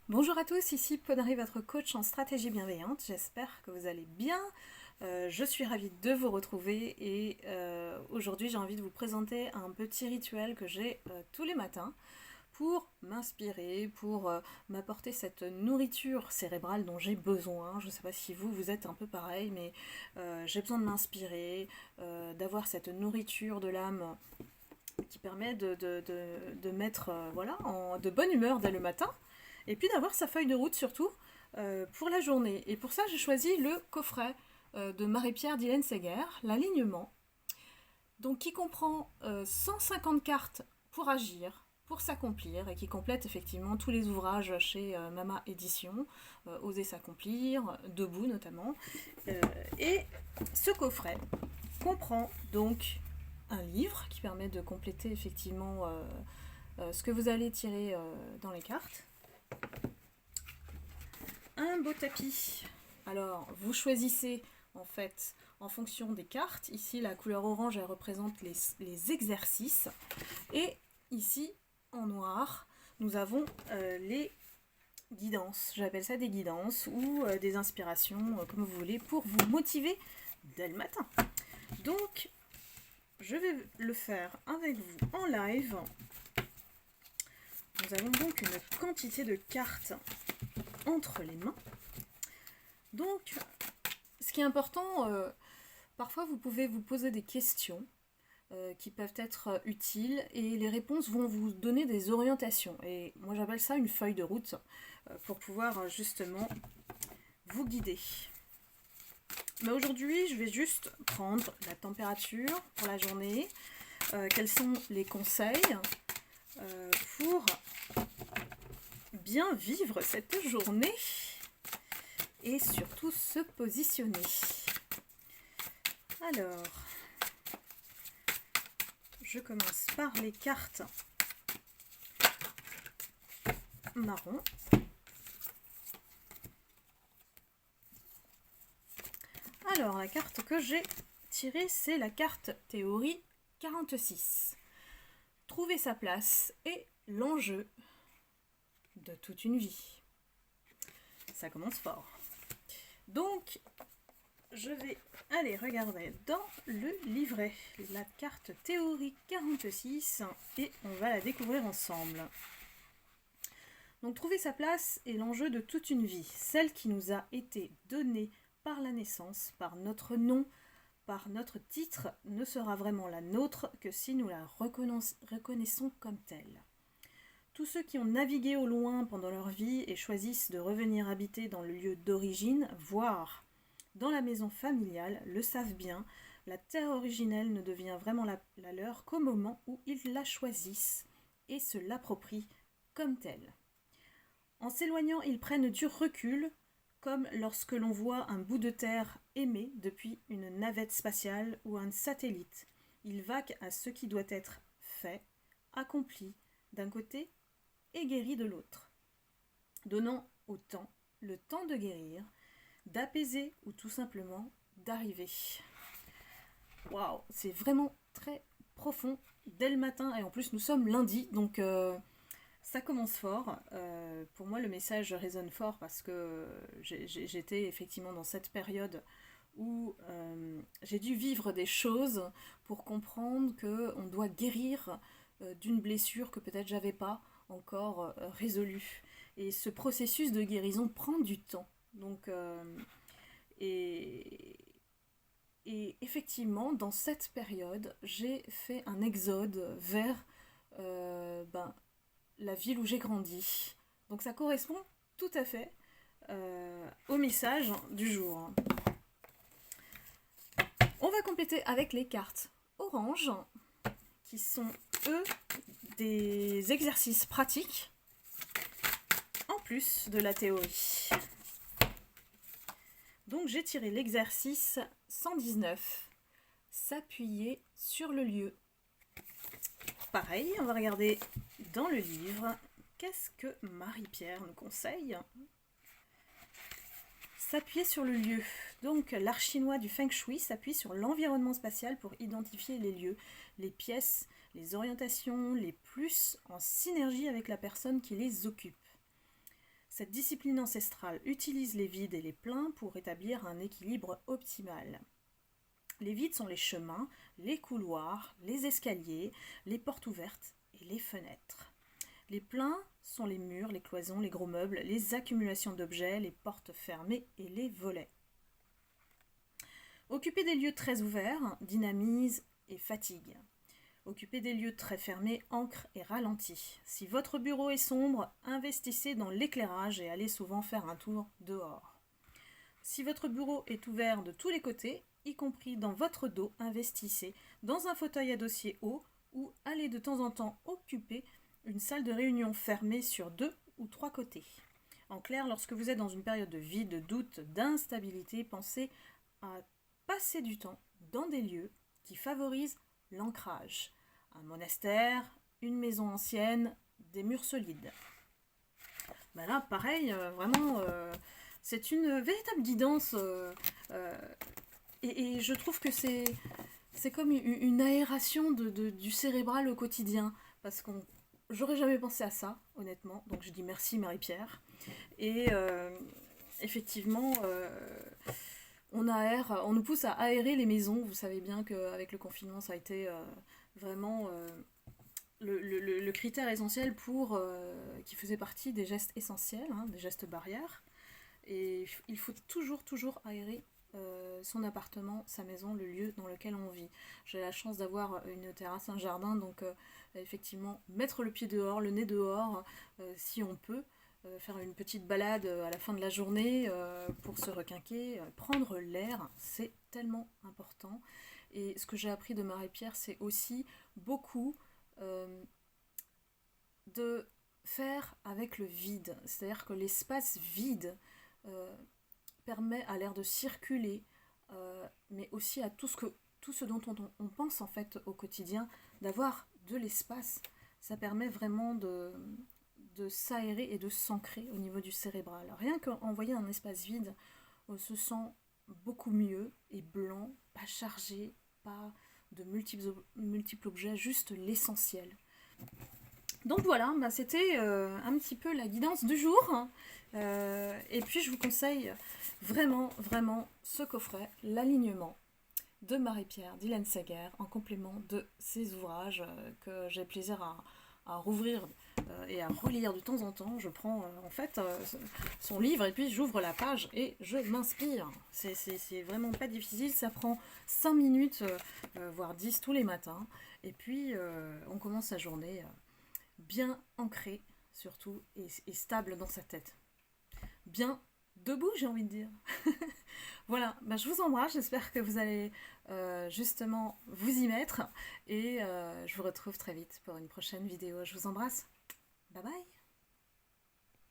Bonjour à tous, ici Ponary, votre coach en stratégie bienveillante. J'espère que vous allez bien. Je suis ravie de vous retrouver et aujourd'hui j'ai envie de vous présenter un petit rituel que j'ai tous les matins pour m'inspirer, pour m'apporter cette nourriture cérébrale dont j'ai besoin. Je ne sais pas si vous êtes un peu pareil, mais j'ai besoin de m'inspirer, d'avoir cette nourriture de l'âme qui permet de mettre en de bonne humeur dès le matin et puis d'avoir sa feuille de route surtout pour la journée. Et pour ça, j'ai choisi le coffret de Marie-Pierre Dylan Seger, l'alignement, donc qui comprend 150 cartes pour agir, pour s'accomplir, et qui complète effectivement tous les ouvrages chez Mama Édition, Oser s'accomplir, Debout notamment. Et ce coffret comprend donc un livre qui permet de compléter effectivement ce que vous allez tirer dans les cartes. Un beau tapis. Alors, vous choisissez en fait en fonction des cartes. Ici, la couleur orange, elle représente les exercices. Et ici, en noir, nous avons les guidances. J'appelle ça des guidances ou des inspirations, comme vous voulez, pour vous motiver dès le matin. Donc, je vais le faire avec vous en live. Nous avons donc une quantité de cartes entre les mains. Donc, ce qui est important, parfois vous pouvez vous poser des questions qui peuvent être utiles et les réponses vont vous donner des orientations. Et moi j'appelle ça une feuille de route pour pouvoir justement vous guider. Mais aujourd'hui, je vais juste prendre la température pour la journée, quels sont les conseils pour bien vivre cette journée et surtout se positionner. Alors, je commence par les cartes marron. Alors, la carte que j'ai tirée, c'est la carte théorie 46. Trouver sa place et l'enjeu de toute une vie. Ça commence fort. Donc, je vais aller regarder dans le livret la carte théorie 46 et on va la découvrir ensemble. Donc, trouver sa place est l'enjeu de toute une vie, celle qui nous a été donnée par la naissance, par notre nom, par notre titre, ne sera vraiment la nôtre que si nous la reconnaissons comme telle. Tous ceux qui ont navigué au loin pendant leur vie et choisissent de revenir habiter dans le lieu d'origine, voire dans la maison familiale, le savent bien, la terre originelle ne devient vraiment la leur qu'au moment où ils la choisissent et se l'approprient comme telle. En s'éloignant, ils prennent du recul, comme lorsque l'on voit un bout de terre aimé depuis une navette spatiale ou un satellite. Ils vaquent à ce qui doit être fait, accompli d'un côté et guéri de l'autre, donnant au temps le temps de guérir, d'apaiser ou tout simplement d'arriver. Waouh, c'est vraiment très profond dès le matin et en plus nous sommes lundi, donc ça commence fort. Pour moi, le message résonne fort parce que j'étais effectivement dans cette période où j'ai dû vivre des choses pour comprendre qu'on doit guérir d'une blessure que peut-être j'avais pas encore résolue. Et ce processus de guérison prend du temps. Donc, et effectivement, dans cette période, j'ai fait un exode vers la ville où j'ai grandi. Donc ça correspond tout à fait au message du jour. On va compléter avec les cartes orange, qui sont, eux, des exercices pratiques, en plus de la théorie. Donc j'ai tiré l'exercice 119, s'appuyer sur le lieu. Pareil, on va regarder dans le livre, qu'est-ce que Marie-Pierre nous conseille ? S'appuyer sur le lieu. Donc l'art chinois du Feng Shui s'appuie sur l'environnement spatial pour identifier les lieux, les pièces, les orientations, les plus en synergie avec la personne qui les occupe. Cette discipline ancestrale utilise les vides et les pleins pour établir un équilibre optimal. Les vides sont les chemins, les couloirs, les escaliers, les portes ouvertes et les fenêtres. Les pleins sont les murs, les cloisons, les gros meubles, les accumulations d'objets, les portes fermées et les volets. Occuper des lieux très ouverts dynamise et fatigue. Occuper des lieux très fermés ancre et ralentit. Si votre bureau est sombre, investissez dans l'éclairage et allez souvent faire un tour dehors. Si votre bureau est ouvert de tous les côtés, y compris dans votre dos, investissez dans un fauteuil à dossier haut ou allez de temps en temps occuper une salle de réunion fermée sur 2 ou 3 côtés. En clair, lorsque vous êtes dans une période de vide, de doute, d'instabilité, pensez à passer du temps dans des lieux qui favorisent l'ancrage. Un monastère, une maison ancienne, des murs solides. Ben là, pareil, vraiment, c'est une véritable guidance et je trouve que c'est comme une aération du cérébral au quotidien, parce que j'aurais jamais pensé à ça, honnêtement, donc je dis merci Marie-Pierre. Et effectivement, on nous pousse à aérer les maisons. Vous savez bien qu'avec le confinement, ça a été vraiment le critère essentiel qui faisait partie des gestes essentiels, des gestes barrières. Et il faut toujours aérer son appartement, sa maison, le lieu dans lequel on vit. J'ai la chance d'avoir une terrasse, un jardin, donc effectivement, mettre le pied dehors, le nez dehors, si on peut, faire une petite balade à la fin de la journée pour se requinquer, prendre l'air, c'est tellement important. Et ce que j'ai appris de Marie-Pierre, c'est aussi beaucoup de faire avec le vide. C'est-à-dire que l'espace vide permet à l'air de circuler, mais aussi à tout ce dont on pense en fait au quotidien, d'avoir de l'espace. Ça permet vraiment de s'aérer et de s'ancrer au niveau du cérébral. Rien qu'envoyer un espace vide, on se sent beaucoup mieux et blanc, pas chargé, pas de multiples objets, juste l'essentiel. Donc voilà, c'était un petit peu la guidance du jour. Et puis je vous conseille vraiment ce coffret, l'alignement de Marie-Pierre Dillensager, en complément de ses ouvrages que j'ai plaisir à rouvrir et à relire de temps en temps. Je prends en fait son livre et puis j'ouvre la page et je m'inspire. C'est vraiment pas difficile, ça prend 5 minutes, voire 10 tous les matins. Et puis on commence sa journée bien ancré surtout et stable dans sa tête. Bien debout, j'ai envie de dire. Voilà, je vous embrasse, j'espère que vous allez justement vous y mettre et je vous retrouve très vite pour une prochaine vidéo. Je vous embrasse, bye bye.